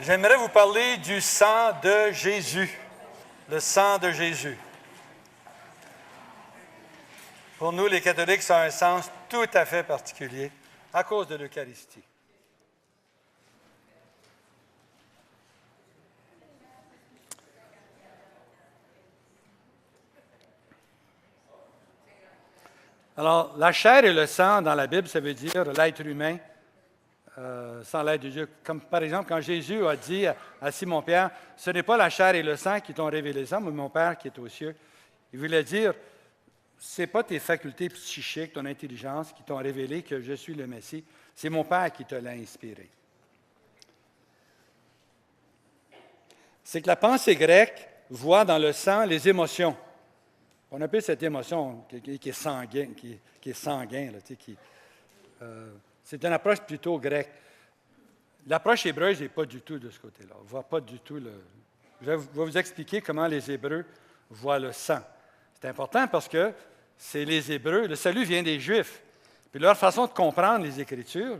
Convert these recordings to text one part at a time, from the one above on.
J'aimerais vous parler du sang de Jésus, le sang de Jésus. Pour nous, les catholiques, ça a un sens tout à fait particulier à cause de l'Eucharistie. Alors, la chair et le sang dans la Bible, ça veut dire l'être humain sans l'aide de Dieu. Comme par exemple, quand Jésus a dit à Simon-Pierre, « Ce n'est pas la chair et le sang qui t'ont révélé ça, mais mon Père qui est aux cieux. » Il voulait dire, ce n'est pas tes facultés psychiques, ton intelligence qui t'ont révélé que je suis le Messie, c'est mon Père qui te l'a inspiré. C'est que la pensée grecque voit dans le sang les émotions. On appelle cette émotion qui est sanguine, qui est sanguin, là, c'est une approche plutôt grecque. L'approche hébreuse n'est pas du tout de ce côté-là. On ne voit pas du tout le... Je vais vous expliquer comment les Hébreux voient le sang. C'est important parce que c'est les Hébreux, le salut vient des Juifs. Puis leur façon de comprendre les Écritures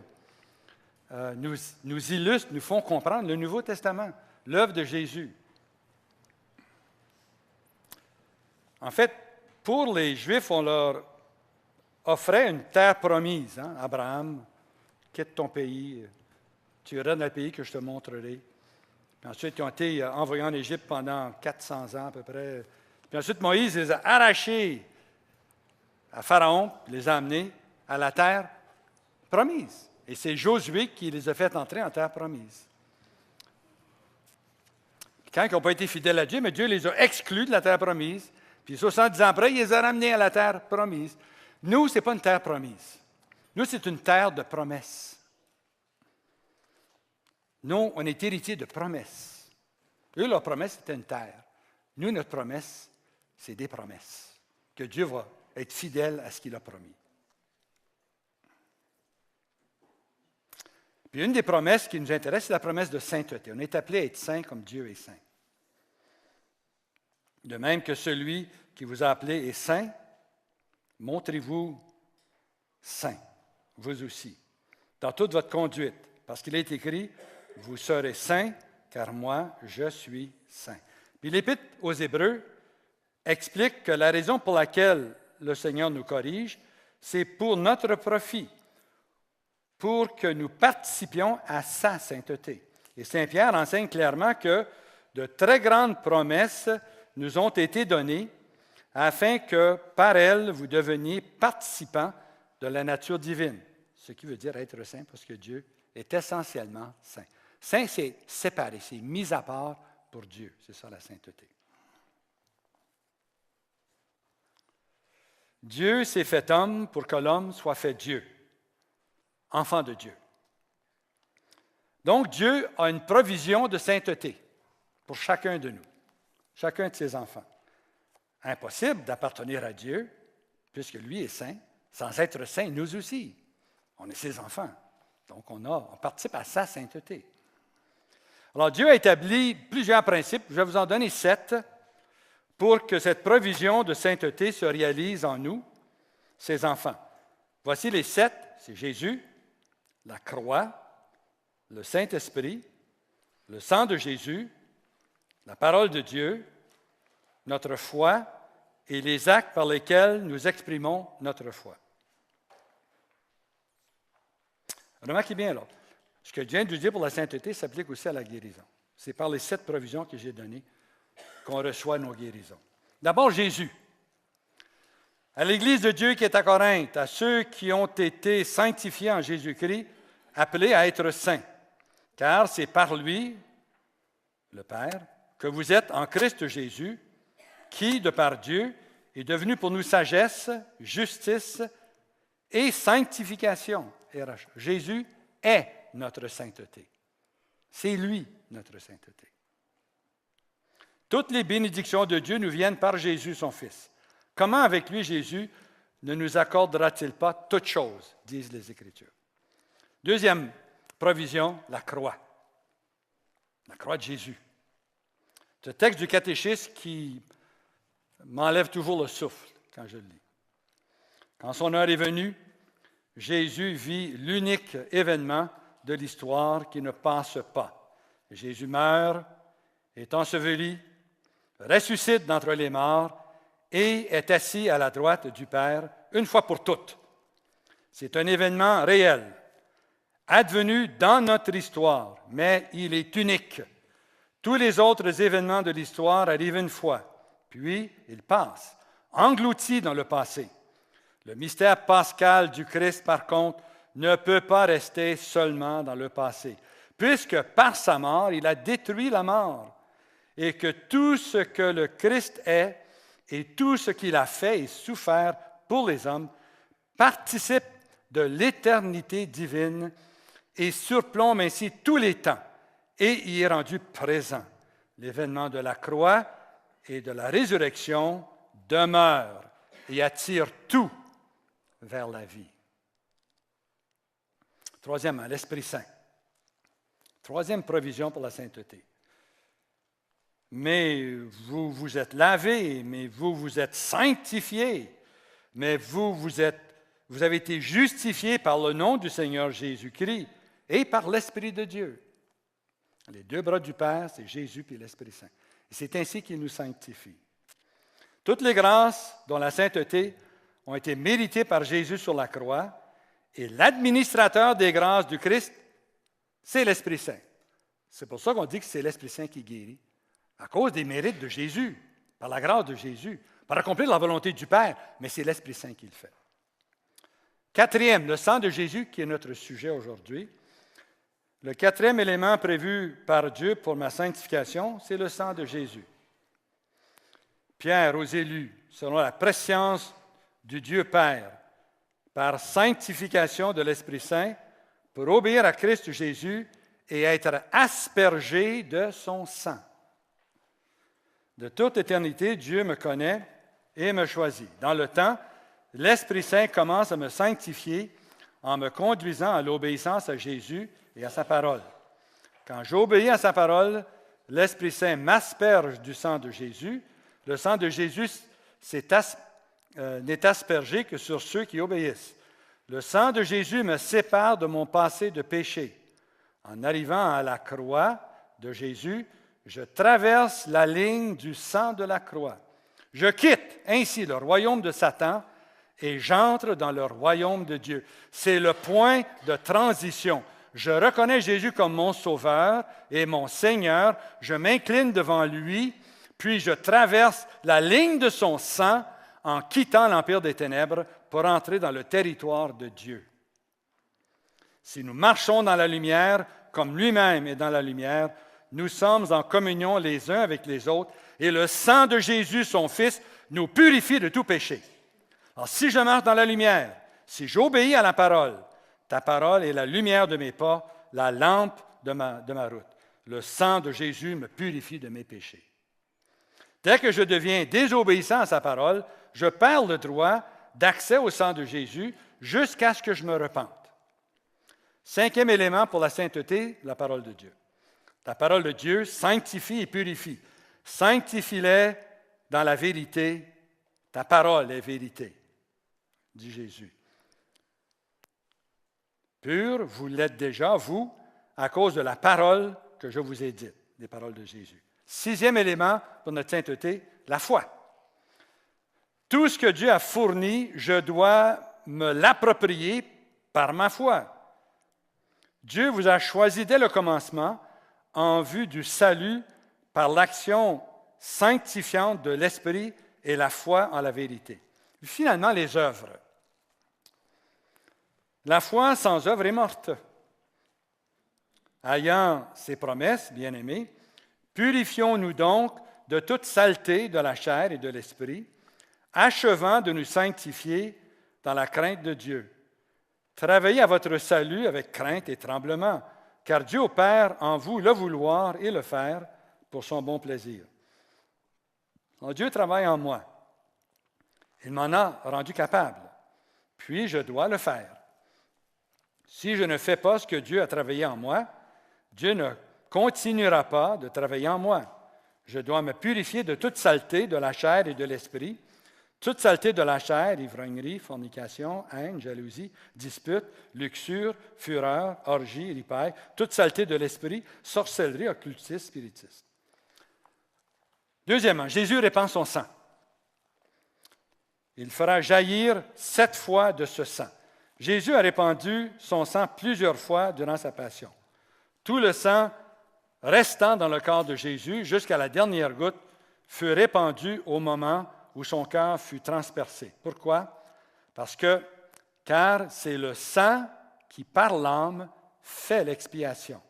nous illustre, nous font comprendre le Nouveau Testament, l'œuvre de Jésus. En fait, pour les Juifs, on leur offrait une terre promise. Hein? Abraham, quitte ton pays, tu iras dans le pays que je te montrerai. Puis ensuite, ils ont été envoyés en Égypte pendant 400 ans à peu près. Puis ensuite, Moïse les a arrachés à Pharaon, puis les a amenés à la terre promise. Et c'est Josué qui les a fait entrer en terre promise. Puis quand ils n'ont pas été fidèles à Dieu, mais Dieu les a exclus de la terre promise. Puis 70 ans après, il les a ramenés à la terre promise. Nous, ce n'est pas une terre promise. Nous, c'est une terre de promesses. Nous, on est héritiers de promesses. Eux, leur promesse, c'était une terre. Nous, notre promesse, c'est des promesses. Que Dieu va être fidèle à ce qu'il a promis. Puis une des promesses qui nous intéresse, c'est la promesse de sainteté. On est appelé à être saint comme Dieu est saint. De même que celui qui vous a appelé est saint, montrez-vous saint, vous aussi, dans toute votre conduite, parce qu'il est écrit, vous serez saints, car moi, je suis saint. Puis l'Épître aux Hébreux explique que la raison pour laquelle le Seigneur nous corrige, c'est pour notre profit, pour que nous participions à sa sainteté. Et Saint Pierre enseigne clairement que de très grandes promesses nous ont été données afin que par elles, vous deveniez participants de la nature divine. Ce qui veut dire être saint parce que Dieu est essentiellement saint. Saint, c'est séparé, c'est mis à part pour Dieu. C'est ça la sainteté. Dieu s'est fait homme pour que l'homme soit fait Dieu, enfant de Dieu. Donc, Dieu a une provision de sainteté pour chacun de nous, chacun de ses enfants. Impossible d'appartenir à Dieu, puisque lui est saint, sans être saint, nous aussi. On est ses enfants. Donc, on participe à sa sainteté. Alors, Dieu a établi plusieurs principes. Je vais vous en donner 7 pour que cette provision de sainteté se réalise en nous, ses enfants. Voici les 7. C'est Jésus, la croix, le Saint-Esprit, le sang de Jésus, la parole de Dieu, notre foi et les actes par lesquels nous exprimons notre foi. Remarquez bien, là, ce que je viens de vous dire pour la sainteté s'applique aussi à la guérison. C'est par les 7 provisions que j'ai données qu'on reçoit nos guérisons. D'abord, Jésus. À l'Église de Dieu qui est à Corinthe, à ceux qui ont été sanctifiés en Jésus-Christ, appelés à être saints, car c'est par lui, le Père, que vous êtes en Christ Jésus, qui, de par Dieu, est devenu pour nous sagesse, justice et sanctification. Jésus est notre sainteté. C'est lui, notre sainteté. Toutes les bénédictions de Dieu nous viennent par Jésus, son Fils. Comment avec lui, Jésus, ne nous accordera-t-il pas toutes choses, disent les Écritures. Deuxième provision, la croix. La croix de Jésus. Ce texte du catéchisme qui m'enlève toujours le souffle quand je le lis. Quand son heure est venue, Jésus vit l'unique événement de l'histoire qui ne passe pas. Jésus meurt, est enseveli, ressuscite d'entre les morts et est assis à la droite du Père une fois pour toutes. C'est un événement réel, advenu dans notre histoire, mais il est unique. Tous les autres événements de l'histoire arrivent une fois, puis ils passent, engloutis dans le passé. Le mystère pascal du Christ, par contre, ne peut pas rester seulement dans le passé, puisque par sa mort, il a détruit la mort, et que tout ce que le Christ est et tout ce qu'il a fait et souffert pour les hommes participe de l'éternité divine et surplombe ainsi tous les temps et y est rendu présent. L'événement de la croix et de la résurrection demeure et attire tout vers la vie. Troisièmement, l'Esprit Saint. Troisième provision pour la sainteté. Mais vous vous êtes lavés, mais vous vous êtes sanctifiés, mais vous avez été justifiés par le nom du Seigneur Jésus-Christ et par l'Esprit de Dieu. Les deux bras du Père, c'est Jésus et l'Esprit Saint. Et c'est ainsi qu'il nous sanctifie. Toutes les grâces dont la sainteté ont été méritées par Jésus sur la croix, et l'administrateur des grâces du Christ, c'est l'Esprit Saint. C'est pour ça qu'on dit que c'est l'Esprit Saint qui guérit, à cause des mérites de Jésus, par la grâce de Jésus, par accomplir la volonté du Père, mais c'est l'Esprit Saint qui le fait. Quatrième, le sang de Jésus, qui est notre sujet aujourd'hui. Le quatrième élément prévu par Dieu pour ma sanctification, c'est le sang de Jésus. Pierre aux élus, selon la prescience du Dieu Père, par sanctification de l'Esprit Saint, pour obéir à Christ Jésus et être aspergé de son sang. De toute éternité, Dieu me connaît et me choisit. Dans le temps, l'Esprit Saint commence à me sanctifier en me conduisant à l'obéissance à Jésus et à sa parole. Quand j'obéis à sa parole, l'Esprit Saint m'asperge du sang de Jésus. Le sang de Jésus n'est aspergé que sur ceux qui obéissent. Le sang de Jésus me sépare de mon passé de péché. En arrivant à la croix de Jésus, je traverse la ligne du sang de la croix. Je quitte ainsi le royaume de Satan et j'entre dans le royaume de Dieu. C'est le point de transition. Je reconnais Jésus comme mon Sauveur et mon Seigneur. Je m'incline devant lui, puis je traverse la ligne de son sang en quittant l'empire des ténèbres pour entrer dans le territoire de Dieu. Si nous marchons dans la lumière, comme lui-même est dans la lumière, nous sommes en communion les uns avec les autres, et le sang de Jésus, son Fils, nous purifie de tout péché. Alors, si je marche dans la lumière, si j'obéis à la parole, ta parole est la lumière de mes pas, la lampe de ma route. Le sang de Jésus me purifie de mes péchés. Dès que je deviens désobéissant à sa parole, je perds le droit d'accès au sang de Jésus jusqu'à ce que je me repente. Cinquième élément pour la sainteté, la parole de Dieu. La parole de Dieu sanctifie et purifie. Sanctifie-les dans la vérité. Ta parole est vérité, dit Jésus. Pur, vous l'êtes déjà, vous, à cause de la parole que je vous ai dite, des paroles de Jésus. Sixième élément pour notre sainteté, la foi. Tout ce que Dieu a fourni, je dois me l'approprier par ma foi. Dieu vous a choisi dès le commencement en vue du salut par l'action sanctifiante de l'Esprit et la foi en la vérité. Finalement, les œuvres. La foi sans œuvre est morte. Ayant ces promesses, bien-aimés, purifions-nous donc de toute saleté de la chair et de l'esprit, achevant de nous sanctifier dans la crainte de Dieu. Travaillez à votre salut avec crainte et tremblement, car Dieu opère en vous le vouloir et le faire pour son bon plaisir. Alors, Dieu travaille en moi. Il m'en a rendu capable, puis je dois le faire. Si je ne fais pas ce que Dieu a travaillé en moi, Dieu ne continuera pas de travailler en moi. Je dois me purifier de toute saleté de la chair et de l'esprit, Toute saleté de la chair, ivrognerie, fornication, haine, jalousie, dispute, luxure, fureur, orgie, ripaille, toute saleté de l'esprit, sorcellerie, occultisme, spiritisme. Deuxièmement, Jésus répand son sang. Il fera jaillir 7 fois de ce sang. Jésus a répandu son sang plusieurs fois durant sa passion. Tout le sang restant dans le corps de Jésus jusqu'à la dernière goutte fut répandu au moment où son cœur fut transpercé. Pourquoi? Car c'est le sang qui, par l'âme, fait l'expiation.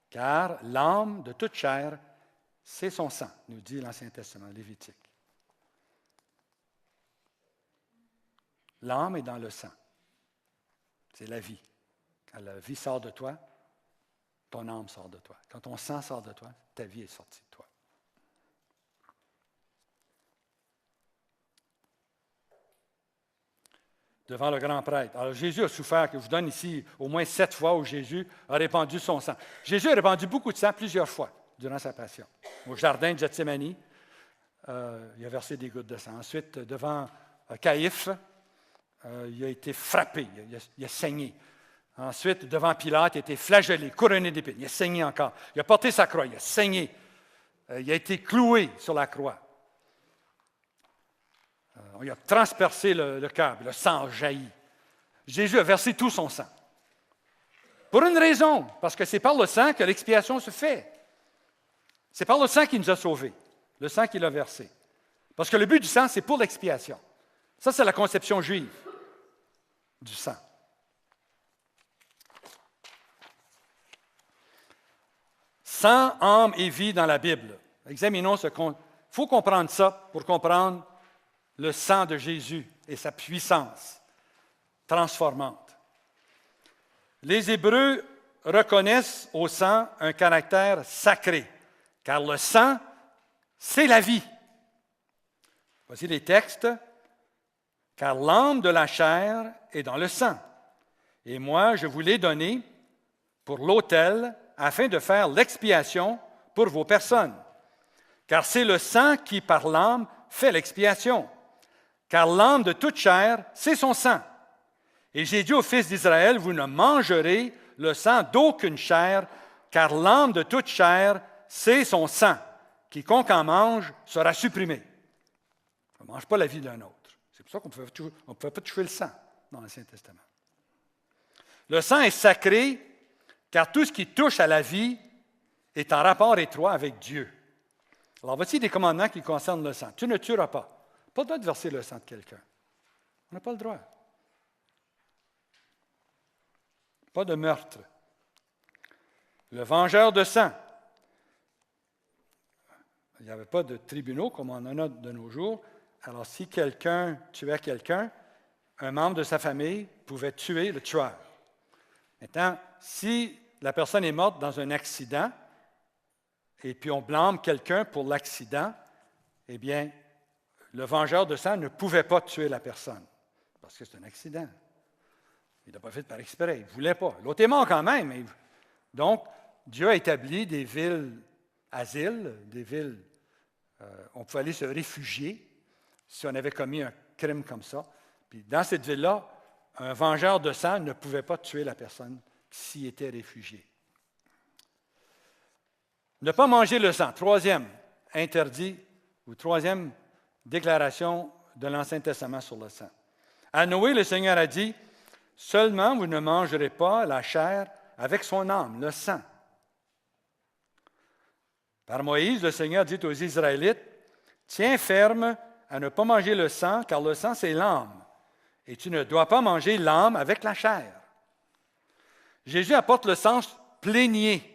Car l'âme de toute chair, c'est son sang, nous dit l'Ancien Testament, Lévitique. L'âme est dans le sang. C'est la vie. Quand la vie sort de toi, ton âme sort de toi. Quand ton sang sort de toi, ta vie est sortie de toi. Devant le grand prêtre. Alors Jésus a souffert, que je vous donne ici au moins 7 fois où Jésus a répandu son sang. Jésus a répandu beaucoup de sang plusieurs fois durant sa passion. Au jardin de Gethsémani, il a versé des gouttes de sang. Ensuite, devant Caïphe, il a été frappé, il a saigné. Ensuite, devant Pilate, il a été flagellé, couronné d'épines. Il a saigné encore. Il a porté sa croix, il a saigné. Il a été cloué sur la croix. Il a transpercé le cœur, le sang a jailli. Jésus a versé tout son sang. Pour une raison, parce que c'est par le sang que l'expiation se fait. C'est par le sang qui nous a sauvés, le sang qu'il a versé. Parce que le but du sang, c'est pour l'expiation. Ça, c'est la conception juive du sang. Sang, âme et vie dans la Bible. Examinons ce qu'on... Il faut comprendre ça pour comprendre le sang de Jésus et sa puissance transformante. Les Hébreux reconnaissent au sang un caractère sacré, car le sang, c'est la vie. Voici les textes. Car l'âme de la chair est dans le sang. Et moi, je vous l'ai donné pour l'autel afin de faire l'expiation pour vos personnes. Car c'est le sang qui, par l'âme, fait l'expiation. Car l'âme de toute chair, c'est son sang. Et j'ai dit aux fils d'Israël, vous ne mangerez le sang d'aucune chair, car l'âme de toute chair, c'est son sang. Quiconque en mange sera supprimé. On ne mange pas la vie d'un autre. C'est pour ça qu'on ne pouvait pas toucher le sang dans l'Ancien Testament. Le sang est sacré, car tout ce qui touche à la vie est en rapport étroit avec Dieu. Alors, voici des commandements qui concernent le sang. Tu ne tueras pas. Pas le droit de verser le sang de quelqu'un. On n'a pas le droit. Pas de meurtre. Le vengeur de sang. Il n'y avait pas de tribunaux comme on en a de nos jours. Alors, si quelqu'un tuait quelqu'un, un membre de sa famille pouvait tuer le tueur. Maintenant, si la personne est morte dans un accident, et puis on blâme quelqu'un pour l'accident, eh bien, le vengeur de sang ne pouvait pas tuer la personne, parce que c'est un accident. Il n'a pas fait par exprès, il ne voulait pas. L'autre est mort quand même. Donc, Dieu a établi des villes asiles, des villes où on pouvait aller se réfugier si on avait commis un crime comme ça. Puis dans cette ville-là, un vengeur de sang ne pouvait pas tuer la personne qui s'y était réfugiée. Ne pas manger le sang. Troisième interdit, ou troisième déclaration de l'Ancien Testament sur le sang. À Noé, le Seigneur a dit, « Seulement vous ne mangerez pas la chair avec son âme, le sang. » Par Moïse, le Seigneur dit aux Israélites, « Tiens ferme à ne pas manger le sang, car le sang, c'est l'âme, et tu ne dois pas manger l'âme avec la chair. » Jésus apporte le sens plénier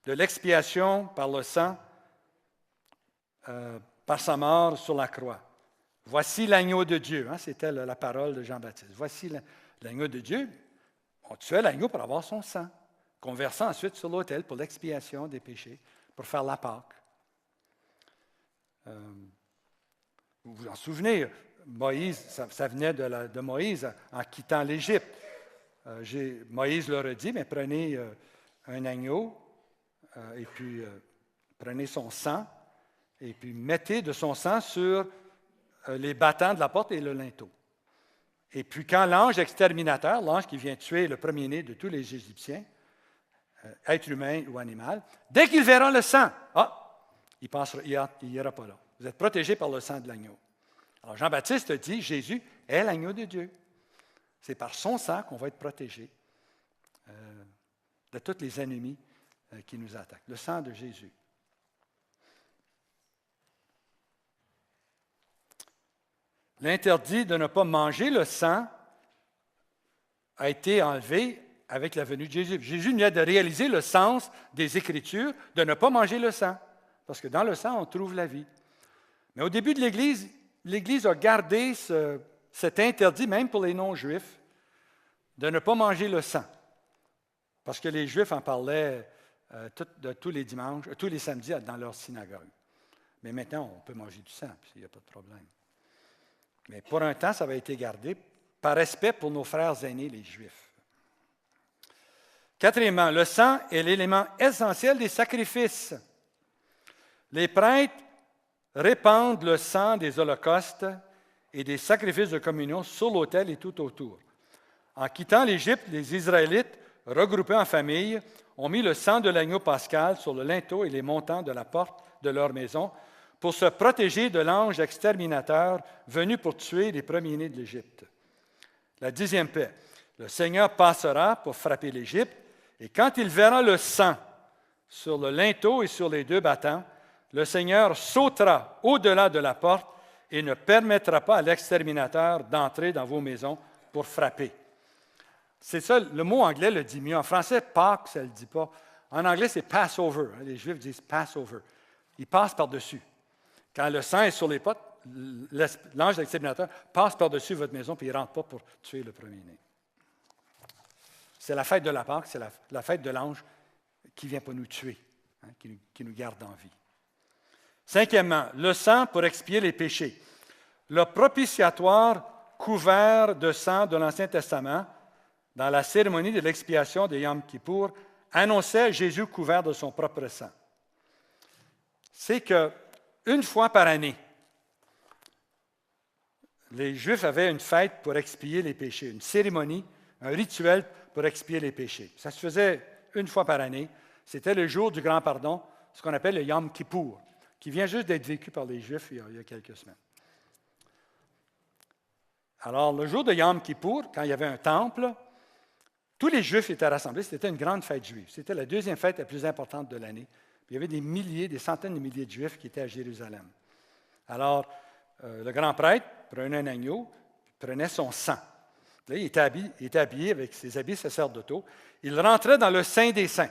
de l'expiation par le sang, par sa mort sur la croix. Voici l'agneau de Dieu. Hein, c'était la parole de Jean-Baptiste. Voici l'agneau de Dieu. On tuait l'agneau pour avoir son sang, qu'on versait ensuite sur l'autel pour l'expiation des péchés, pour faire la Pâque. Vous vous en souvenez, Moïse, ça venait de Moïse en quittant l'Égypte. Moïse leur a dit, mais prenez un agneau, et puis prenez son sang, et puis mettez de son sang sur les battants de la porte et le linteau. Et puis quand l'ange exterminateur, l'ange qui vient tuer le premier-né de tous les Égyptiens, être humain ou animal, dès qu'il verra le sang, il n'ira pas là. Vous êtes protégés par le sang de l'agneau. Alors Jean-Baptiste dit, Jésus est l'agneau de Dieu. C'est par son sang qu'on va être protégé de tous les ennemis qui nous attaquent. Le sang de Jésus. L'interdit de ne pas manger le sang a été enlevé avec la venue de Jésus. Jésus venait de réaliser le sens des Écritures de ne pas manger le sang, parce que dans le sang, on trouve la vie. Mais au début de l'Église, l'Église a gardé cet interdit, même pour les non-Juifs, de ne pas manger le sang, parce que les Juifs en parlaient tous les dimanches, tous les samedis dans leur synagogue. Mais maintenant, on peut manger du sang, puis il n'y a pas de problème. Mais pour un temps, ça avait été gardé par respect pour nos frères aînés, les Juifs. Quatrièmement, le sang est l'élément essentiel des sacrifices. Les prêtres répandent le sang des holocaustes et des sacrifices de communion sur l'autel et tout autour. En quittant l'Égypte, les Israélites, regroupés en famille, ont mis le sang de l'agneau pascal sur le linteau et les montants de la porte de leur maison pour se protéger de l'ange exterminateur venu pour tuer les premiers-nés de l'Égypte. La 10e paix. Le Seigneur passera pour frapper l'Égypte, et quand il verra le sang sur le linteau et sur les 2 battants, le Seigneur sautera au-delà de la porte et ne permettra pas à l'exterminateur d'entrer dans vos maisons pour frapper. C'est ça, le mot anglais le dit mieux. En français, Pâques, ça ne le dit pas. En anglais, c'est Passover. Les Juifs disent Passover. Ils passent par-dessus. Quand le sang est sur les portes, l'ange exterminateur passe par-dessus votre maison puis il ne rentre pas pour tuer le premier-né. C'est la fête de la Pâque, c'est la fête de l'ange qui ne vient pas nous tuer, qui nous garde en vie. 5e, le sang pour expier les péchés. Le propitiatoire couvert de sang de l'Ancien Testament, dans la cérémonie de l'expiation de Yom Kippour, annonçait Jésus couvert de son propre sang. C'est qu'une fois par année, les Juifs avaient une fête pour expier les péchés, une cérémonie, un rituel pour expier les péchés. Ça se faisait une fois par année. C'était le jour du grand pardon, ce qu'on appelle le Yom Kippour, qui vient juste d'être vécu par les Juifs il y a quelques semaines. Alors, le jour de Yom Kippour, quand il y avait un temple, tous les Juifs étaient rassemblés. C'était une grande fête juive. C'était la 2e fête la plus importante de l'année. Il y avait des centaines de milliers de Juifs qui étaient à Jérusalem. Alors, le grand prêtre prenait un agneau, prenait son sang. Là, il était habillé avec ses habits sacerdotaux. Il rentrait dans le Saint des Saints.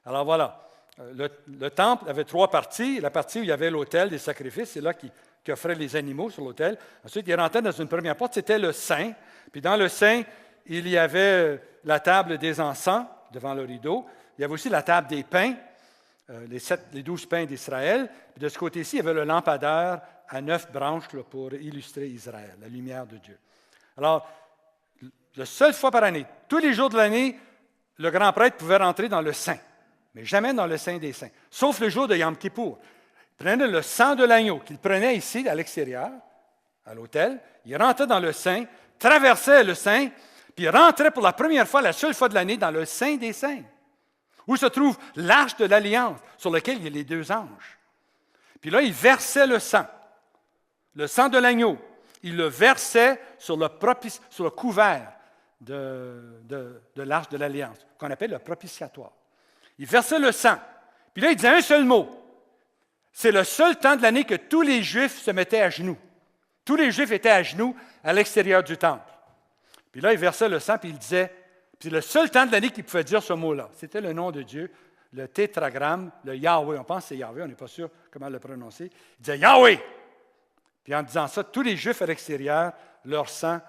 Alors voilà, le temple avait 3 parties. La partie où il y avait l'autel des sacrifices, c'est là qu'il offrait les animaux sur l'autel. Ensuite, il rentrait dans une première porte, c'était le Saint. Puis dans le Saint, il y avait la table des encens devant le rideau. Il y avait aussi la table des pains, les 12 pains d'Israël. Puis de ce côté-ci, il y avait le lampadaire à 9 branches là, pour illustrer Israël, la lumière de Dieu. Alors, la seule fois par année, tous les jours de l'année, le grand prêtre pouvait rentrer dans le Saint, mais jamais dans le Saint des Saints, sauf le jour de Yom Kippour. Il prenait le sang de l'agneau qu'il prenait ici, à l'extérieur, à l'autel. Il rentrait dans le Saint, traversait le Saint, puis rentrait pour la première fois, la seule fois de l'année, dans le Saint des Saints, où se trouve l'arche de l'Alliance, sur lequel il y a les 2 anges. Puis là, il versait le sang de l'agneau. Il le versait sur le couvert de l'arche de l'Alliance, qu'on appelle le propitiatoire. Il versait le sang. Puis là, il disait un seul mot. C'est le seul temps de l'année que tous les Juifs se mettaient à genoux. Tous les Juifs étaient à genoux à l'extérieur du temple. Puis là, il versait le sang, puis il disait, puis le seul temps de l'année qu'il pouvait dire ce mot-là, c'était le nom de Dieu, le tétragramme, le Yahweh. On pense que c'est Yahweh, on n'est pas sûr comment le prononcer. Il disait Yahweh. Puis en disant ça, tous les Juifs à l'extérieur, leur sang,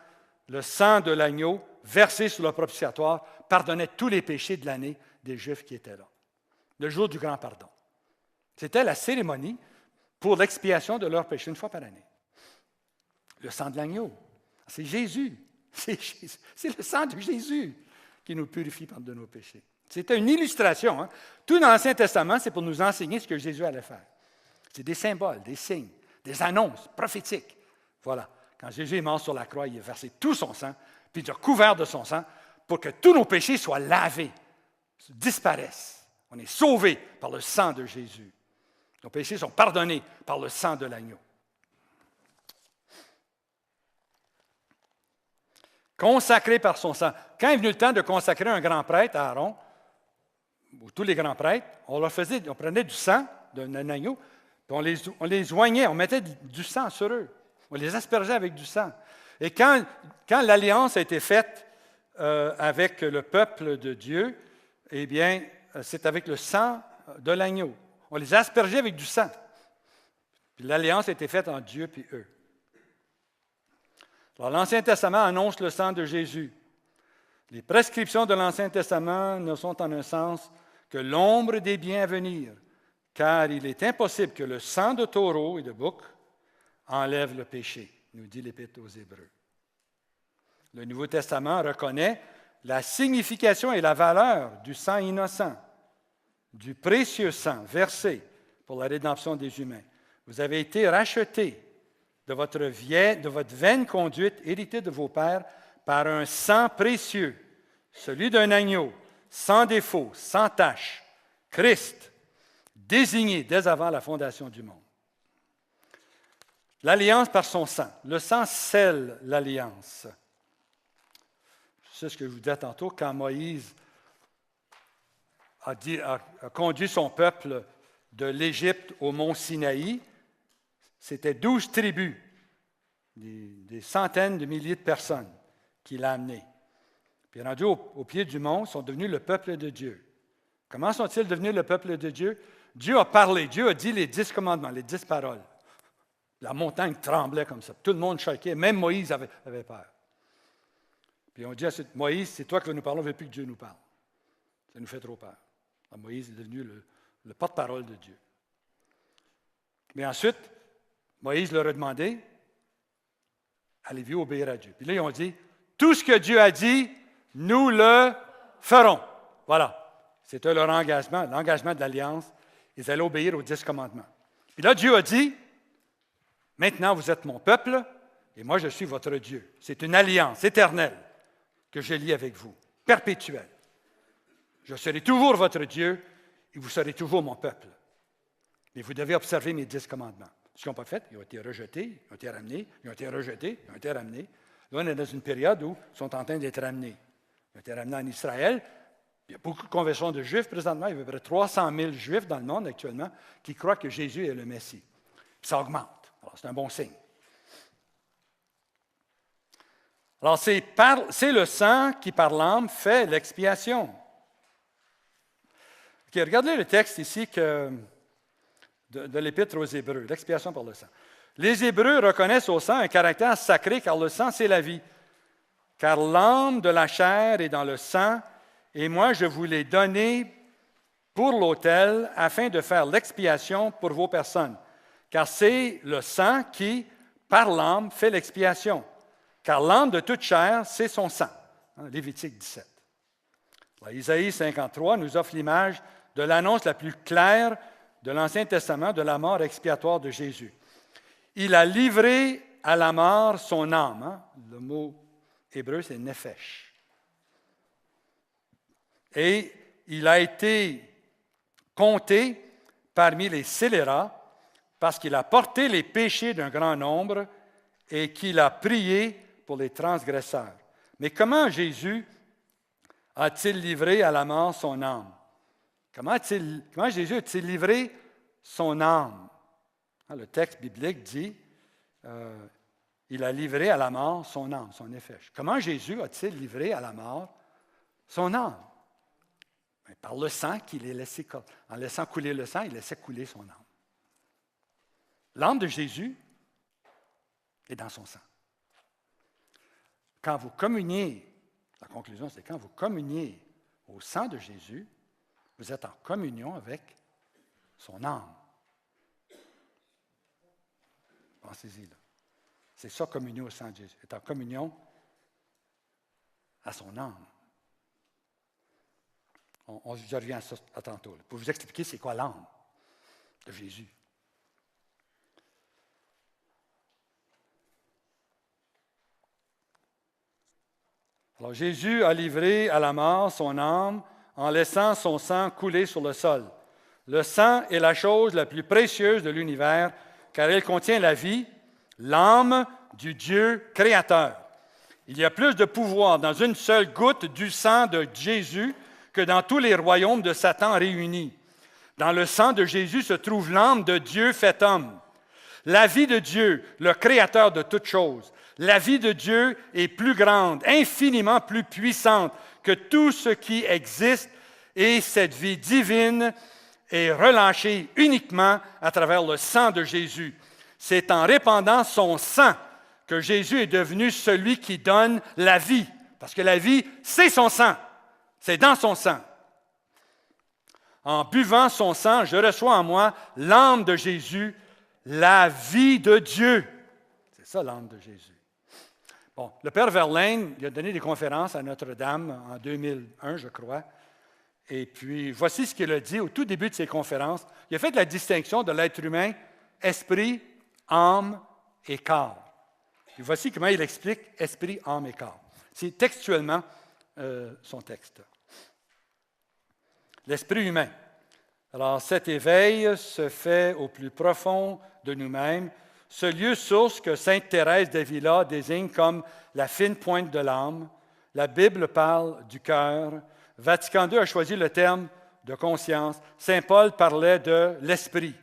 le sang de l'agneau, versé sur le propitiatoire, pardonnait tous les péchés de l'année des Juifs qui étaient là. Le jour du grand pardon. C'était la cérémonie pour l'expiation de leurs péchés une fois par année. Le sang de l'agneau, c'est Jésus. C'est le sang de Jésus qui nous purifie de nos péchés. C'était une illustration. Hein? Tout dans l'Ancien Testament, c'est pour nous enseigner ce que Jésus allait faire. C'est des symboles, des signes, des annonces prophétiques Voilà. Quand Jésus est mort sur la croix, il a versé tout son sang, puis il a couvert de son sang pour que tous nos péchés soient lavés, disparaissent. On est sauvés par le sang de Jésus. Nos péchés sont pardonnés par le sang de l'agneau. Consacré par son sang. Quand est venu le temps de consacrer un grand prêtre, Aaron, ou tous les grands prêtres, on prenait du sang d'un agneau, puis on les oignait, on mettait du sang sur eux. On les aspergeait avec du sang. Et quand l'alliance a été faite avec le peuple de Dieu, eh bien, c'est avec le sang de l'agneau. On les aspergeait avec du sang. Puis l'alliance a été faite entre Dieu et eux. Alors, l'Ancien Testament annonce le sang de Jésus. Les prescriptions de l'Ancien Testament ne sont en un sens que l'ombre des biens à venir, car il est impossible que le sang de taureau et de bouc enlève le péché, nous dit l'Épître aux Hébreux. Le Nouveau Testament reconnaît la signification et la valeur du sang innocent, du précieux sang versé pour la rédemption des humains. Vous avez été rachetés de votre vaine conduite héritée de vos pères par un sang précieux, celui d'un agneau, sans défaut, sans tache, Christ, désigné dès avant la fondation du monde. L'alliance par son sang. Le sang scelle l'alliance. C'est ce que je vous disais tantôt, quand Moïse a conduit son peuple de l'Égypte au mont Sinaï, c'était 12 tribus, des centaines de milliers de personnes qu'il a amenées. Puis rendus au pied du mont, ils sont devenus le peuple de Dieu. Comment sont-ils devenus le peuple de Dieu? Dieu a parlé, Dieu a dit les 10 commandements, les 10 paroles. La montagne tremblait comme ça. Tout le monde choquait, même Moïse avait peur. Puis on dit à Moïse, c'est toi qui vas nous parler, on ne veut plus que Dieu nous parle. Ça nous fait trop peur. Alors Moïse est devenu le porte-parole de Dieu. Mais ensuite, Moïse leur a demandé, allez-vous obéir à Dieu? Puis là, ils ont dit, tout ce que Dieu a dit, nous le ferons. Voilà. C'était leur engagement, l'engagement de l'Alliance. Ils allaient obéir aux 10 commandements. Puis là, Dieu a dit, maintenant vous êtes mon peuple et moi je suis votre Dieu. C'est une alliance éternelle que je lie avec vous, perpétuelle. Je serai toujours votre Dieu et vous serez toujours mon peuple. Mais vous devez observer mes 10 commandements. Ce qu'ils n'ont pas fait, ils ont été rejetés, ils ont été ramenés, ils ont été rejetés, ils ont été ramenés. Là, on est dans une période où ils sont en train d'être ramenés. Ils ont été ramenés en Israël. Il y a beaucoup de conversions de Juifs présentement. Il y a à peu près 300 000 Juifs dans le monde actuellement qui croient que Jésus est le Messie. Puis ça augmente. Alors, c'est un bon signe. Alors, c'est le sang qui, par l'âme, fait l'expiation. Okay, regardez le texte ici de l'Épître aux Hébreux, l'expiation par le sang. Les Hébreux reconnaissent au sang un caractère sacré, car le sang, c'est la vie. Car l'âme de la chair est dans le sang, et moi, je vous l'ai donné pour l'autel, afin de faire l'expiation pour vos personnes. Car c'est le sang qui, par l'âme, fait l'expiation. Car l'âme de toute chair, c'est son sang. Lévitique 17. Alors, Isaïe 53 nous offre l'image de l'annonce la plus claire de l'Ancien Testament de la mort expiatoire de Jésus. Il a livré à la mort son âme. Le mot hébreu, c'est nephesh. Et il a été compté parmi les scélérats parce qu'il a porté les péchés d'un grand nombre et qu'il a prié pour les transgresseurs. Mais comment Jésus a-t-il livré à la mort son âme? Comment Jésus a-t-il livré son âme? Le texte biblique dit il a livré à la mort son âme, son nephesh. Comment Jésus a-t-il livré à la mort son âme? Bien, par le sang qu'il a laissé. En laissant couler le sang, il laissait couler son âme. L'âme de Jésus est dans son sang. Quand vous communiez, la conclusion, c'est quand vous communiez au sang de Jésus, vous êtes en communion avec son âme. Pensez-y, là. C'est ça, communion au sang de Jésus. Être en communion à son âme. Je reviens à ça à tantôt, là, pour vous expliquer c'est quoi l'âme de Jésus. Alors Jésus a livré à la mort son âme en laissant son sang couler sur le sol. Le sang est la chose la plus précieuse de l'univers, car elle contient la vie, l'âme du Dieu créateur. Il y a plus de pouvoir dans une seule goutte du sang de Jésus que dans tous les royaumes de Satan réunis. Dans le sang de Jésus se trouve l'âme de Dieu fait homme. La vie de Dieu, le créateur de toutes choses. La vie de Dieu est plus grande, infiniment plus puissante que tout ce qui existe, et cette vie divine est relâchée uniquement à travers le sang de Jésus. C'est en répandant son sang que Jésus est devenu celui qui donne la vie. Parce que la vie, c'est son sang. C'est dans son sang. En buvant son sang, je reçois en moi l'âme de Jésus, la vie de Dieu. C'est ça l'âme de Jésus. Bon, le Père Verlaine, il a donné des conférences à Notre-Dame en 2001, je crois. Et puis, voici ce qu'il a dit au tout début de ses conférences. Il a fait la distinction de l'être humain, esprit, âme et corps. Et voici comment il explique esprit, âme et corps. C'est textuellement son texte. L'esprit humain. Alors, cet éveil se fait au plus profond de nous-mêmes, ce lieu source que sainte Thérèse d'Avila désigne comme la fine pointe de l'âme. La Bible parle du cœur. Vatican II a choisi le terme de conscience. Saint Paul parlait de l'esprit.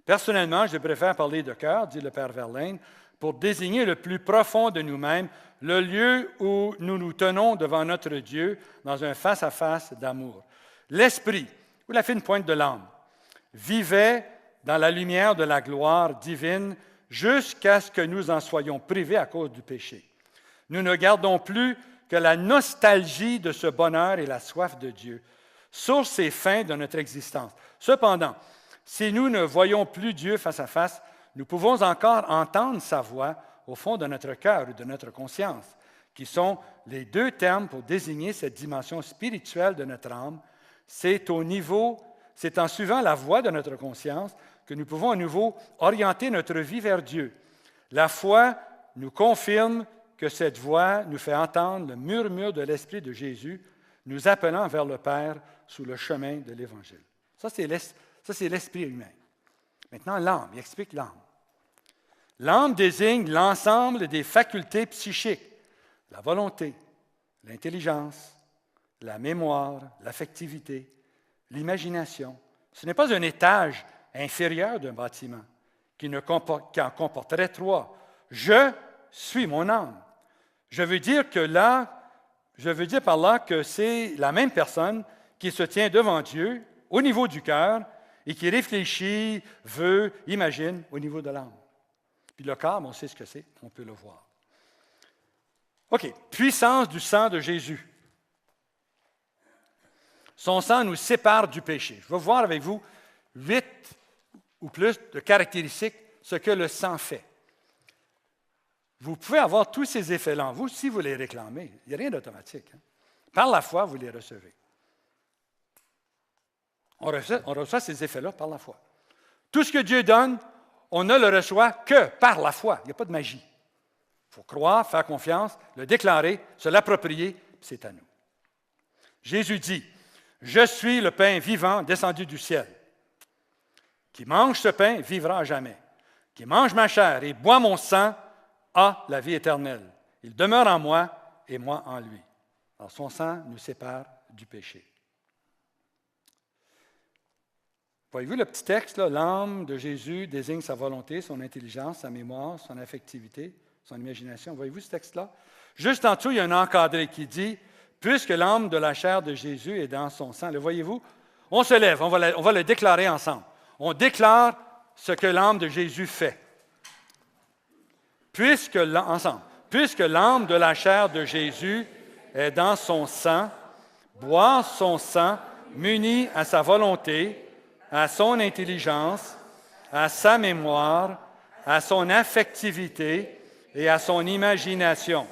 Personnellement, je préfère parler de cœur, dit le Père Verlaine, pour désigner le plus profond de nous-mêmes, le lieu où nous nous tenons devant notre Dieu dans un face-à-face d'amour. L'esprit, ou la fine pointe de l'âme, vivait dans la lumière de la gloire divine jusqu'à ce que nous en soyons privés à cause du péché. Nous ne gardons plus que la nostalgie de ce bonheur et la soif de Dieu, source et fin de notre existence. Cependant, si nous ne voyons plus Dieu face à face, nous pouvons encore entendre sa voix au fond de notre cœur ou de notre conscience, qui sont les deux termes pour désigner cette dimension spirituelle de notre âme. C'est en suivant la voix de notre conscience que nous pouvons à nouveau orienter notre vie vers Dieu. La foi nous confirme que cette voix nous fait entendre le murmure de l'Esprit de Jésus, nous appelant vers le Père sous le chemin de l'Évangile. Ça, c'est l'esprit humain. Maintenant, l'âme, il explique l'âme. L'âme désigne l'ensemble des facultés psychiques, la volonté, l'intelligence, la mémoire, l'affectivité, l'imagination. Ce n'est pas un étage inférieur d'un bâtiment qui en comporterait trois. Je suis mon âme. Je veux dire par là que c'est la même personne qui se tient devant Dieu au niveau du cœur et qui réfléchit, veut, imagine au niveau de l'âme. Puis le corps, on sait ce que c'est, on peut le voir. OK, puissance du sang de Jésus. Son sang nous sépare du péché. Je vais voir avec vous 8 ou plus de caractéristiques, ce que le sang fait. Vous pouvez avoir tous ces effets-là en vous si vous les réclamez. Il n'y a rien d'automatique. Hein? Par la foi, vous les recevez. On reçoit ces effets-là par la foi. Tout ce que Dieu donne, on ne le reçoit que par la foi. Il n'y a pas de magie. Il faut croire, faire confiance, le déclarer, se l'approprier, puis c'est à nous. Jésus dit, « Je suis le pain vivant descendu du ciel. Qui mange ce pain vivra à jamais. Qui mange ma chair et boit mon sang a la vie éternelle. Il demeure en moi et moi en lui. » Alors son sang nous sépare du péché. Voyez-vous le petit texte, là, l'âme de Jésus désigne sa volonté, son intelligence, sa mémoire, son affectivité, son imagination. Voyez-vous ce texte-là? Juste en dessous, il y a un encadré qui dit « Puisque l'âme de la chair de Jésus est dans son sang. » Le voyez-vous? On se lève, on va le déclarer ensemble. On déclare ce que l'âme de Jésus fait. Puisque l'âme de la chair de Jésus est dans son sang, boire son sang muni à sa volonté, à son intelligence, à sa mémoire, à son affectivité et à son imagination.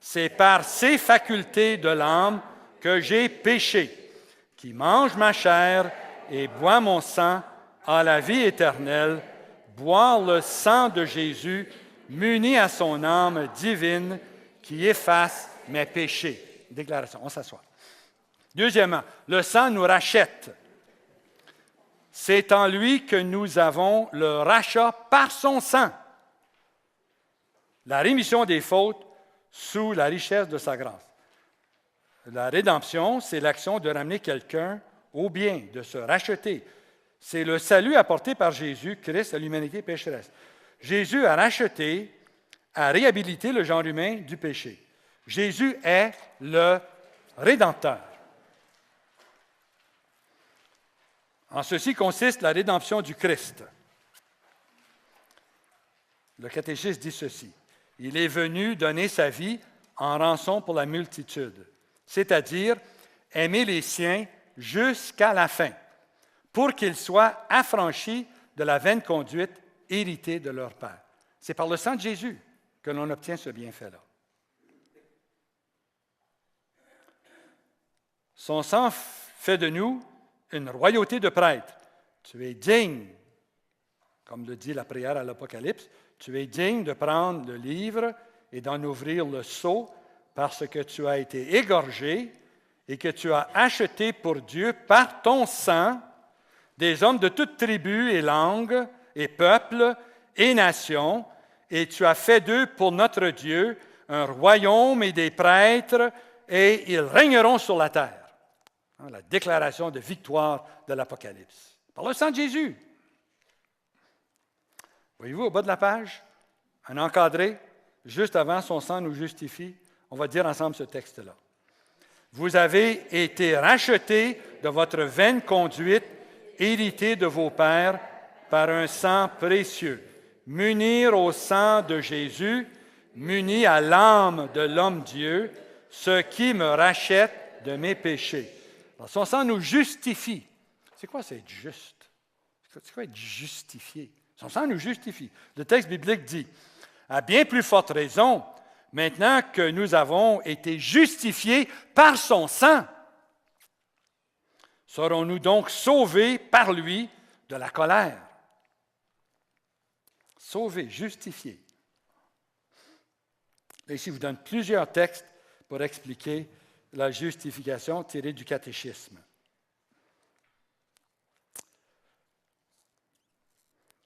C'est par ces facultés de l'âme que j'ai péché. Qui mange ma chair et boit mon sang a la vie éternelle. Boire le sang de Jésus muni à son âme divine qui efface mes péchés. Déclaration, on s'assoit. Deuxièmement, le sang nous rachète. C'est en lui que nous avons le rachat par son sang. La rémission des fautes sous la richesse de sa grâce. La rédemption, c'est l'action de ramener quelqu'un au bien, de se racheter. C'est le salut apporté par Jésus-Christ à l'humanité pécheresse. Jésus a racheté, a réhabilité le genre humain du péché. Jésus est le Rédempteur. En ceci consiste la rédemption du Christ. Le catéchisme dit ceci. Il est venu donner sa vie en rançon pour la multitude, c'est-à-dire aimer les siens jusqu'à la fin, pour qu'ils soient affranchis de la vaine conduite héritée de leur Père. C'est par le sang de Jésus que l'on obtient ce bienfait-là. Son sang fait de nous une royauté de prêtres. Tu es digne, comme le dit la prière à l'Apocalypse, tu es digne de prendre le livre et d'en ouvrir le sceau parce que tu as été égorgé et que tu as acheté pour Dieu par ton sang des hommes de toute tribu et langue et peuple et nation, et tu as fait d'eux pour notre Dieu un royaume et des prêtres, et ils régneront sur la terre. La déclaration de victoire de l'Apocalypse. Par le sang de Jésus. Voyez-vous, au bas de la page, un encadré, juste avant, son sang nous justifie. On va dire ensemble ce texte-là. Vous avez été rachetés de votre vaine conduite, héritée de vos pères, par un sang précieux. Munir au sang de Jésus, muni à l'âme de l'homme-dieu, ce qui me rachète de mes péchés. Alors, son sang nous justifie. C'est quoi, c'est être juste? C'est quoi être justifié? Son sang nous justifie. Le texte biblique dit, à bien plus forte raison, maintenant que nous avons été justifiés par son sang, serons-nous donc sauvés par lui de la colère? Sauvés, justifiés. Et ici, je vous donne plusieurs textes pour expliquer la justification tirée du catéchisme.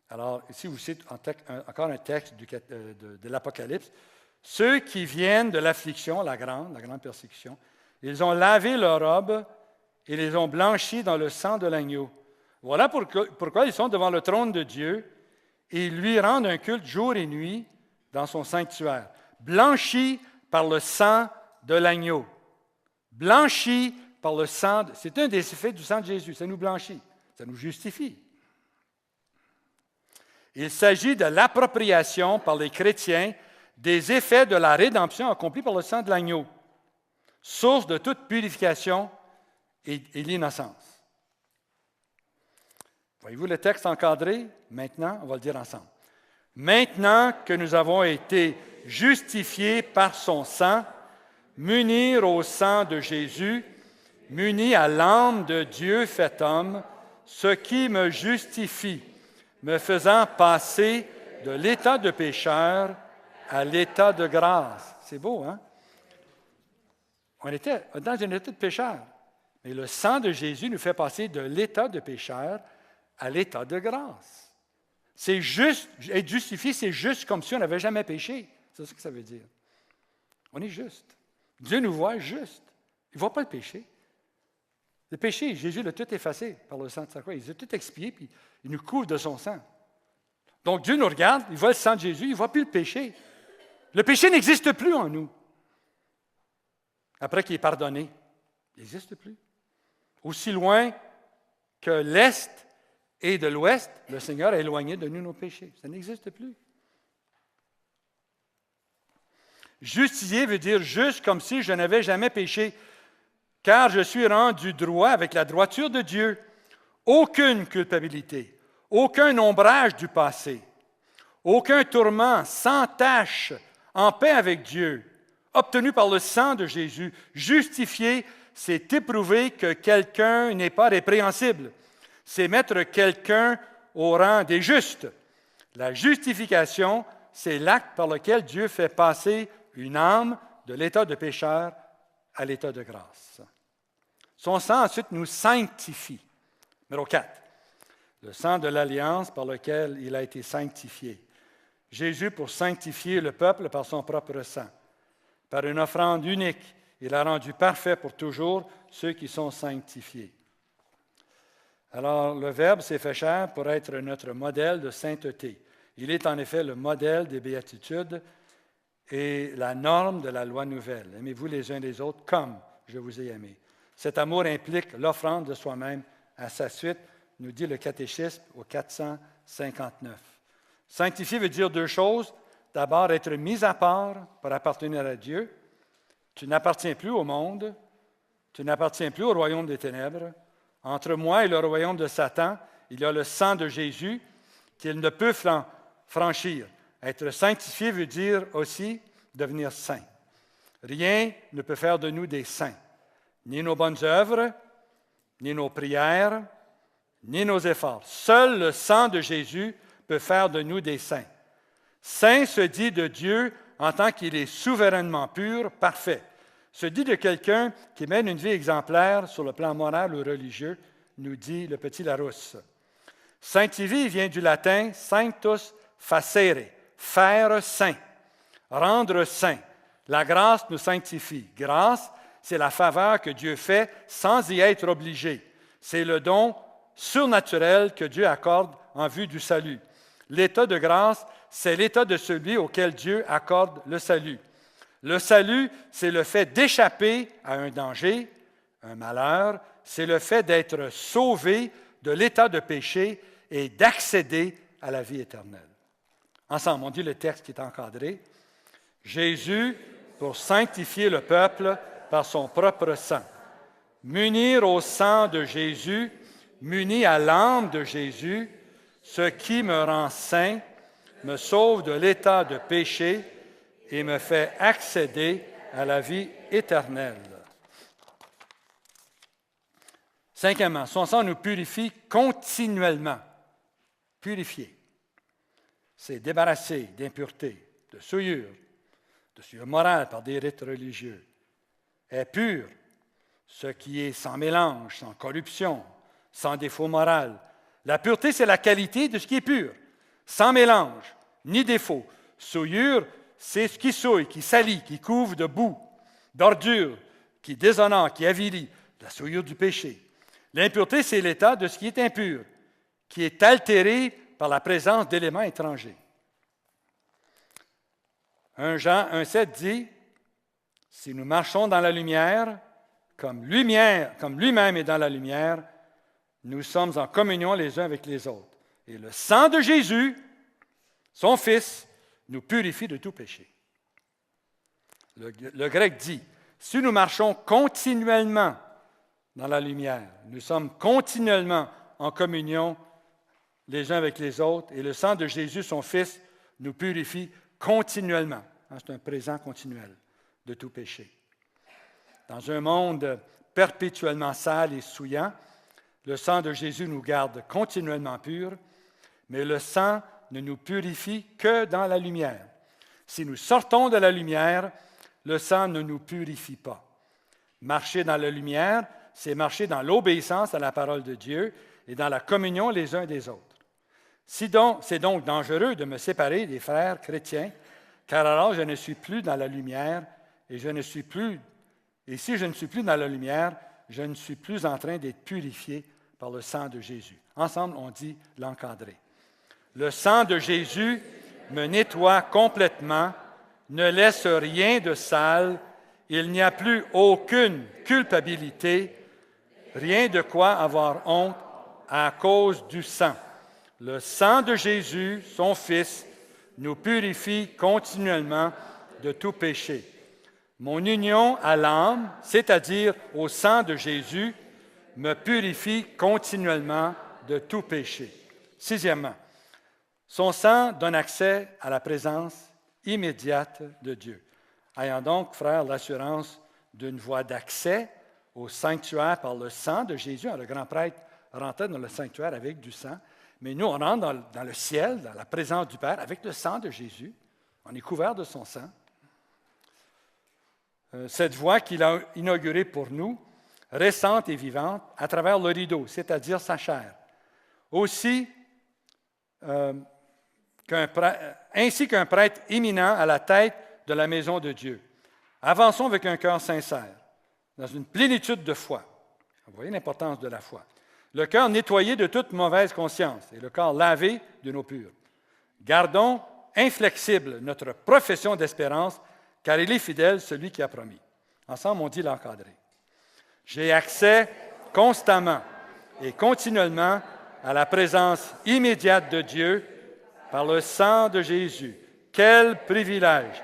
Alors, ici, vous citez encore un texte de l'Apocalypse. Ceux qui viennent de l'affliction, la grande persécution, ils ont lavé leurs robes et les ont blanchis dans le sang de l'agneau. Voilà pourquoi ils sont devant le trône de Dieu et ils lui rendent un culte jour et nuit dans son sanctuaire. Blanchis par le sang de l'agneau. Blanchis par le sang, c'est un des effets du sang de Jésus, ça nous blanchit, ça nous justifie. Il s'agit de l'appropriation par les chrétiens des effets de la rédemption accomplie par le sang de l'agneau, source de toute purification et l'innocence. Voyez-vous le texte encadré? Maintenant, on va le dire ensemble. Maintenant que nous avons été justifiés par son sang, munir au sang de Jésus, muni à l'âme de Dieu fait homme, ce qui me justifie, me faisant passer de l'état de pécheur à l'état de grâce. C'est beau, hein? On était dans un état de pécheur, mais le sang de Jésus nous fait passer de l'état de pécheur à l'état de grâce. C'est juste, être justifié, c'est juste comme si on n'avait jamais péché. C'est ça que ça veut dire. On est juste. Dieu nous voit juste. Il ne voit pas le péché. Le péché, Jésus l'a tout effacé par le sang de sa croix. Il a tout expié, puis il nous couvre de son sang. Donc Dieu nous regarde, il voit le sang de Jésus, il ne voit plus le péché. Le péché n'existe plus en nous. Après qu'il est pardonné, il n'existe plus. Aussi loin que l'Est et de l'Ouest, le Seigneur a éloigné de nous nos péchés. Ça n'existe plus. Justifié veut dire juste comme si je n'avais jamais péché, car je suis rendu droit avec la droiture de Dieu. Aucune culpabilité, aucun ombrage du passé, aucun tourment, sans tache, en paix avec Dieu, obtenu par le sang de Jésus. Justifié, c'est éprouver que quelqu'un n'est pas répréhensible. C'est mettre quelqu'un au rang des justes. La justification, c'est l'acte par lequel Dieu fait passer une âme de l'état de pécheur à l'état de grâce. Son sang ensuite nous sanctifie. Numéro 4. Le sang de l'alliance par lequel il a été sanctifié. Jésus, pour sanctifier le peuple par son propre sang. Par une offrande unique, il a rendu parfait pour toujours ceux qui sont sanctifiés. Alors, le Verbe s'est fait chair pour être notre modèle de sainteté. Il est en effet le modèle des béatitudes et la norme de la loi nouvelle. Aimez-vous les uns les autres comme je vous ai aimés. Cet amour implique l'offrande de soi-même à sa suite, nous dit le catéchisme au 459. Sanctifier veut dire deux choses. D'abord, être mis à part pour appartenir à Dieu. Tu n'appartiens plus au monde, tu n'appartiens plus au royaume des ténèbres. Entre moi et le royaume de Satan, il y a le sang de Jésus qu'il ne peut franchir. Être sanctifié veut dire aussi devenir saint. Rien ne peut faire de nous des saints. Ni nos bonnes œuvres, ni nos prières, ni nos efforts. Seul le sang de Jésus peut faire de nous des saints. Saint se dit de Dieu en tant qu'il est souverainement pur, parfait. Se dit de quelqu'un qui mène une vie exemplaire sur le plan moral ou religieux, nous dit le petit Larousse. Sanctifier vient du latin sanctus facere, faire saint, rendre saint. La grâce nous sanctifie. Grâce, c'est la faveur que Dieu fait sans y être obligé. C'est le don surnaturel que Dieu accorde en vue du salut. L'état de grâce, c'est l'état de celui auquel Dieu accorde le salut. Le salut, c'est le fait d'échapper à un danger, un malheur, c'est le fait d'être sauvé de l'état de péché et d'accéder à la vie éternelle. Ensemble, on dit le texte qui est encadré. Jésus, pour sanctifier le peuple par son propre sang. Munir au sang de Jésus, muni à l'âme de Jésus, ce qui me rend saint, me sauve de l'état de péché et me fait accéder à la vie éternelle. Cinquièmement, son sang nous purifie continuellement. Purifier, c'est débarrasser d'impureté, de souillure morale par des rites religieux. Est pur, ce qui est sans mélange, sans corruption, sans défaut moral. La pureté, c'est la qualité de ce qui est pur, sans mélange, ni défaut. Souillure, c'est ce qui souille, qui salit, qui couvre de boue, d'ordure, qui déshonore, qui avilit, la souillure du péché. L'impureté, c'est l'état de ce qui est impur, qui est altéré par la présence d'éléments étrangers. 1 Jean 1,7 dit, « Si nous marchons dans la lumière, comme lui-même est dans la lumière, nous sommes en communion les uns avec les autres. Et le sang de Jésus, son Fils, nous purifie de tout péché. » Le grec dit, « Si nous marchons continuellement dans la lumière, nous sommes continuellement en communion les uns avec les autres, et le sang de Jésus, son Fils, nous purifie continuellement. » C'est un présent continuel de tout péché. Dans un monde perpétuellement sale et souillant, le sang de Jésus nous garde continuellement purs, mais le sang ne nous purifie que dans la lumière. Si nous sortons de la lumière, le sang ne nous purifie pas. Marcher dans la lumière, c'est marcher dans l'obéissance à la parole de Dieu et dans la communion les uns des autres. C'est donc dangereux de me séparer des frères chrétiens, car alors je ne suis plus dans la lumière et si je ne suis plus dans la lumière, je ne suis plus en train d'être purifié par le sang de Jésus. Ensemble, on dit l'encadrer. Le sang de Jésus me nettoie complètement, ne laisse rien de sale, il n'y a plus aucune culpabilité, rien de quoi avoir honte à cause du sang. Le sang de Jésus, son Fils, nous purifie continuellement de tout péché. Mon union à l'âme, c'est-à-dire au sang de Jésus, me purifie continuellement de tout péché. Sixièmement, son sang donne accès à la présence immédiate de Dieu. Ayant donc, frères, l'assurance d'une voie d'accès au sanctuaire par le sang de Jésus. Le grand prêtre rentrait dans le sanctuaire avec du sang, mais nous, on rentre dans le ciel, dans la présence du Père, avec le sang de Jésus. On est couvert de son sang. cette voie qu'il a inaugurée pour nous, récente et vivante, à travers le rideau, c'est-à-dire sa chair. Aussi, ainsi qu'un prêtre éminent à la tête de la maison de Dieu. Avançons avec un cœur sincère, dans une plénitude de foi. Vous voyez l'importance de la foi. Le cœur nettoyé de toute mauvaise conscience et le corps lavé d'une eau pure. Gardons inflexible notre profession d'espérance, car il est fidèle, celui qui a promis. Ensemble, on dit l'encadrer. J'ai accès constamment et continuellement à la présence immédiate de Dieu par le sang de Jésus. Quel privilège!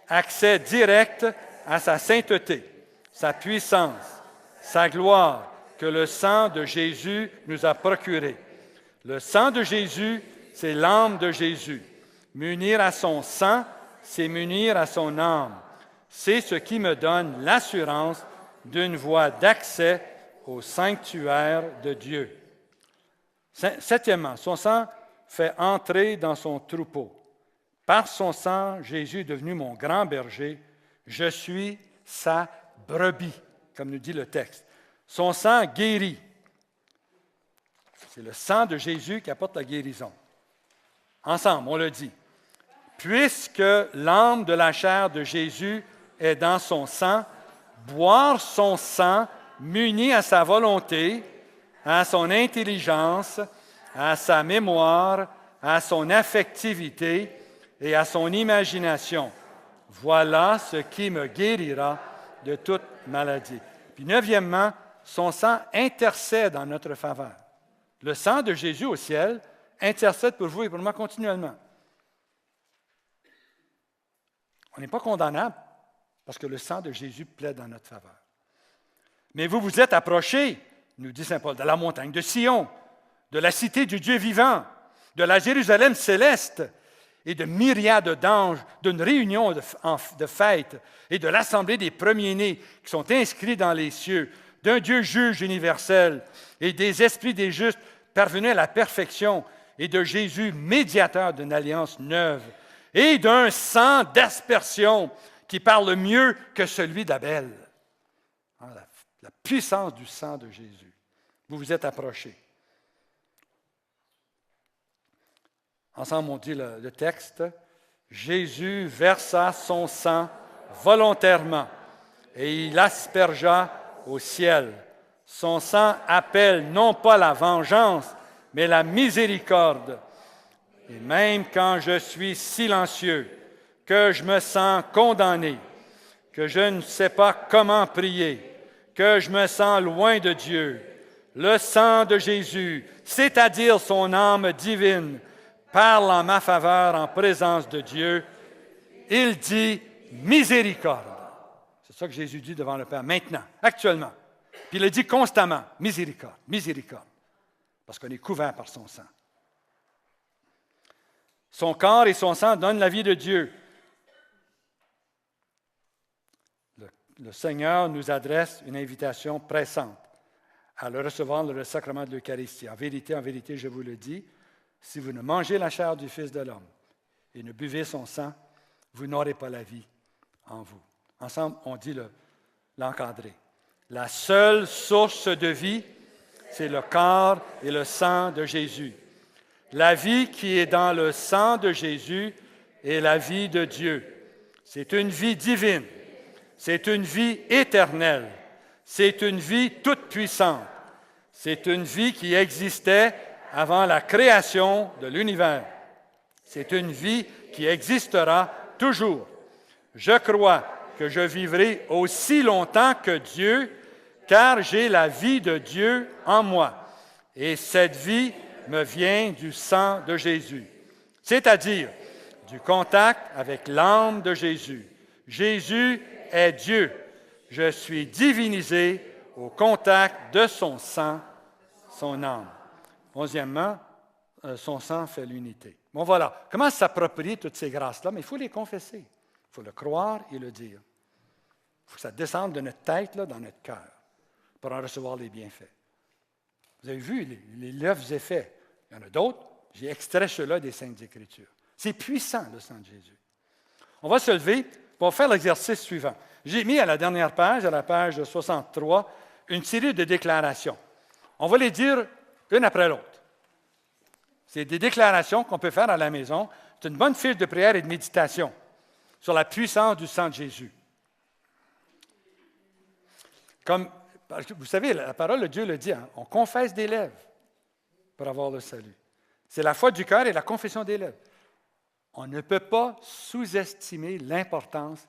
Accès direct à sa sainteté, sa puissance, sa gloire que le sang de Jésus nous a procuré. Le sang de Jésus, c'est l'âme de Jésus. M'unir à son sang, c'est m'unir à son âme. C'est ce qui me donne l'assurance d'une voie d'accès au sanctuaire de Dieu. Septièmement, son sang fait entrer dans son troupeau. Par son sang, Jésus est devenu mon grand berger. Je suis sa brebis, comme nous dit le texte. Son sang guérit. C'est le sang de Jésus qui apporte la guérison. Ensemble, on le dit. Puisque l'âme de la chair de Jésus est dans son sang, boire son sang muni à sa volonté, à son intelligence, à sa mémoire, à son affectivité et à son imagination. Voilà ce qui me guérira de toute maladie. Puis neuvièmement, son sang intercède en notre faveur. Le sang de Jésus au ciel intercède pour vous et pour moi continuellement. On n'est pas condamnable parce que le sang de Jésus plaide en notre faveur. Mais vous vous êtes approchés, nous dit saint Paul, de la montagne de Sion, de la cité du Dieu vivant, de la Jérusalem céleste et de myriades d'anges, d'une réunion de fêtes et de l'assemblée des premiers-nés qui sont inscrits dans les cieux, d'un Dieu juge universel et des esprits des justes parvenus à la perfection et de Jésus, médiateur d'une alliance neuve et d'un sang d'aspersion qui parle mieux que celui d'Abel. La puissance du sang de Jésus. Vous vous êtes approchés. Ensemble, on dit le texte. Jésus versa son sang volontairement et il aspergea au ciel. Son sang appelle non pas la vengeance, mais la miséricorde. Et même quand je suis silencieux, que je me sens condamné, que je ne sais pas comment prier, que je me sens loin de Dieu, le sang de Jésus, c'est-à-dire son âme divine, parle en ma faveur en présence de Dieu. Il dit miséricorde. C'est ça que Jésus dit devant le Père maintenant, actuellement. Puis il le dit constamment, miséricorde, miséricorde, parce qu'on est couvert par son sang. Son corps et son sang donnent la vie de Dieu. Le Seigneur nous adresse une invitation pressante à le recevoir dans le sacrement de l'Eucharistie. En vérité, je vous le dis, si vous ne mangez la chair du Fils de l'homme et ne buvez son sang, vous n'aurez pas la vie en vous. Ensemble, on dit l'encadrer. La seule source de vie, c'est le corps et le sang de Jésus. La vie qui est dans le sang de Jésus est la vie de Dieu. C'est une vie divine. C'est une vie éternelle. C'est une vie toute puissante. C'est une vie qui existait avant la création de l'univers. C'est une vie qui existera toujours. Je crois que je vivrai aussi longtemps que Dieu, car j'ai la vie de Dieu en moi. Et cette vie me vient du sang de Jésus, c'est-à-dire du contact avec l'âme de Jésus. Jésus est Dieu. Je suis divinisé au contact de son sang, son âme. 11e, son sang fait l'unité. Bon, voilà. Comment s'approprier toutes ces grâces-là? Mais il faut les confesser. Il faut le croire et le dire. Il faut que ça descende de notre tête, là, dans notre cœur, pour en recevoir les bienfaits. Vous avez vu les 9 effets. Il y en a d'autres. J'ai extrait ceux-là des Saintes Écritures. C'est puissant, le sang de Jésus. On va se lever. pour faire l'exercice suivant. J'ai mis à la dernière page, à la page 63, une série de déclarations. On va les dire une après l'autre. C'est des déclarations qu'on peut faire à la maison. C'est une bonne fiche de prière et de méditation sur la puissance du sang de Jésus. Parce que vous savez, la parole de Dieu le dit, hein, on confesse des lèvres pour avoir le salut. C'est la foi du cœur et la confession des lèvres. On ne peut pas sous-estimer l'importance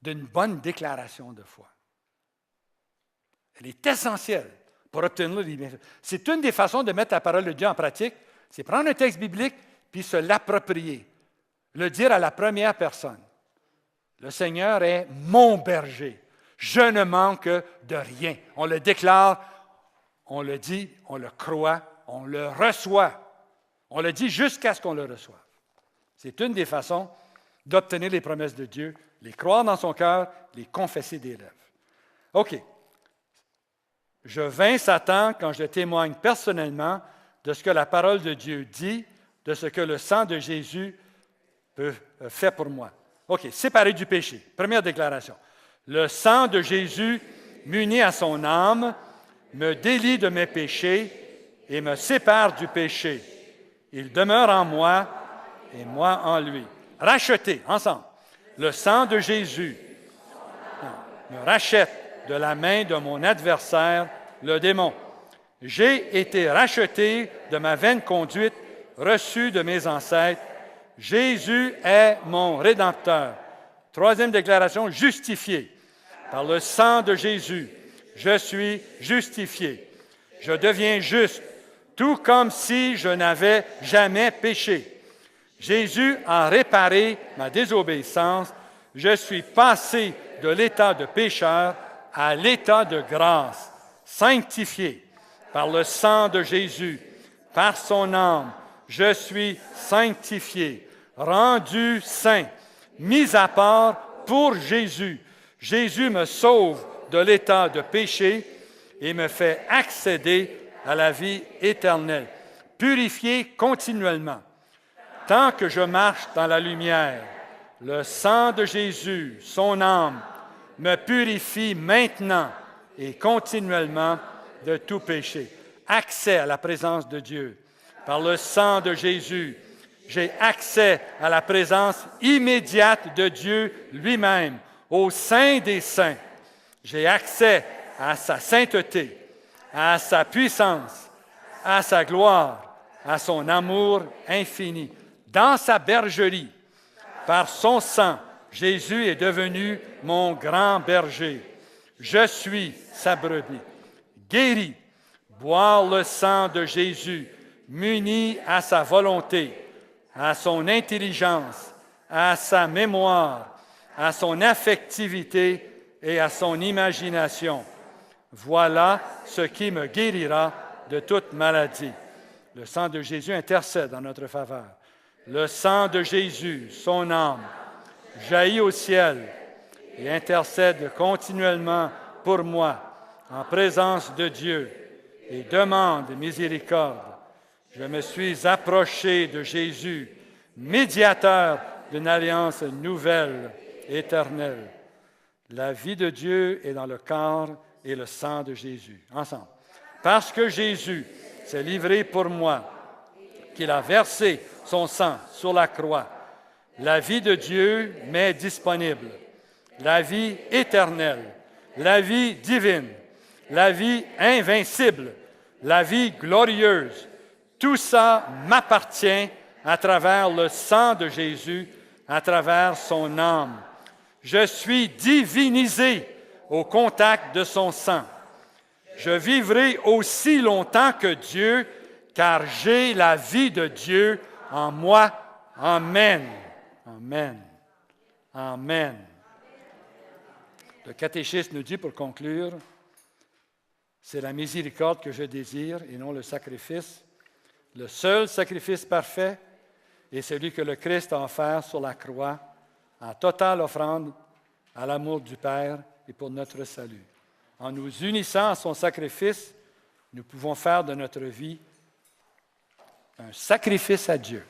d'une bonne déclaration de foi. Elle est essentielle pour obtenir les bienfaits. C'est une des façons de mettre la parole de Dieu en pratique, c'est prendre un texte biblique puis se l'approprier, le dire à la première personne. Le Seigneur est mon berger. Je ne manque de rien. On le déclare, on le dit, on le croit, on le reçoit. On le dit jusqu'à ce qu'on le reçoive. C'est une des façons d'obtenir les promesses de Dieu, les croire dans son cœur, les confesser des lèvres. OK. Je vainc Satan quand je témoigne personnellement de ce que la parole de Dieu dit, de ce que le sang de Jésus fait pour moi. OK. Séparé du péché. Première déclaration. Le sang de Jésus, muni à son âme, me délie de mes péchés et me sépare du péché. Il demeure en moi et moi en lui. Racheté, ensemble. Le sang de Jésus me rachète de la main de mon adversaire, le démon. J'ai été racheté de ma vaine conduite reçue de mes ancêtres. Jésus est mon Rédempteur. Troisième déclaration, justifié. Par le sang de Jésus, je suis justifié. Je deviens juste, tout comme si je n'avais jamais péché. Jésus a réparé ma désobéissance. Je suis passé de l'état de pécheur à l'état de grâce, sanctifié par le sang de Jésus, par son âme. Je suis sanctifié, rendu saint, mis à part pour Jésus. Jésus me sauve de l'état de péché et me fait accéder à la vie éternelle, purifié continuellement. Tant que je marche dans la lumière, le sang de Jésus, son âme, me purifie maintenant et continuellement de tout péché. Accès à la présence de Dieu. Par le sang de Jésus, j'ai accès à la présence immédiate de Dieu lui-même, au sein des saints. J'ai accès à sa sainteté, à sa puissance, à sa gloire, à son amour infini. Dans sa bergerie, par son sang, Jésus est devenu mon grand berger. Je suis sa brebis. Guéri, boire le sang de Jésus, muni à sa volonté, à son intelligence, à sa mémoire, à son affectivité et à son imagination. Voilà ce qui me guérira de toute maladie. Le sang de Jésus intercède en notre faveur. Le sang de Jésus, son âme, jaillit au ciel et intercède continuellement pour moi en présence de Dieu et demande miséricorde. Je me suis approché de Jésus, médiateur d'une alliance nouvelle, éternelle. La vie de Dieu est dans le corps et le sang de Jésus. Ensemble. Parce que Jésus s'est livré pour moi, qu'il a versé son sang sur la croix, la vie de Dieu m'est disponible. La vie éternelle, la vie divine, la vie invincible, la vie glorieuse, tout ça m'appartient à travers le sang de Jésus, à travers son âme. Je suis divinisé au contact de son sang. Je vivrai aussi longtemps que Dieu, car j'ai la vie de Dieu en moi. Amen. Amen. Amen. Le catéchisme nous dit, pour conclure, c'est la miséricorde que je désire et non le sacrifice. Le seul sacrifice parfait est celui que le Christ a offert sur la croix, en totale offrande à l'amour du Père et pour notre salut. En nous unissant à son sacrifice, nous pouvons faire de notre vie un sacrifice à Dieu.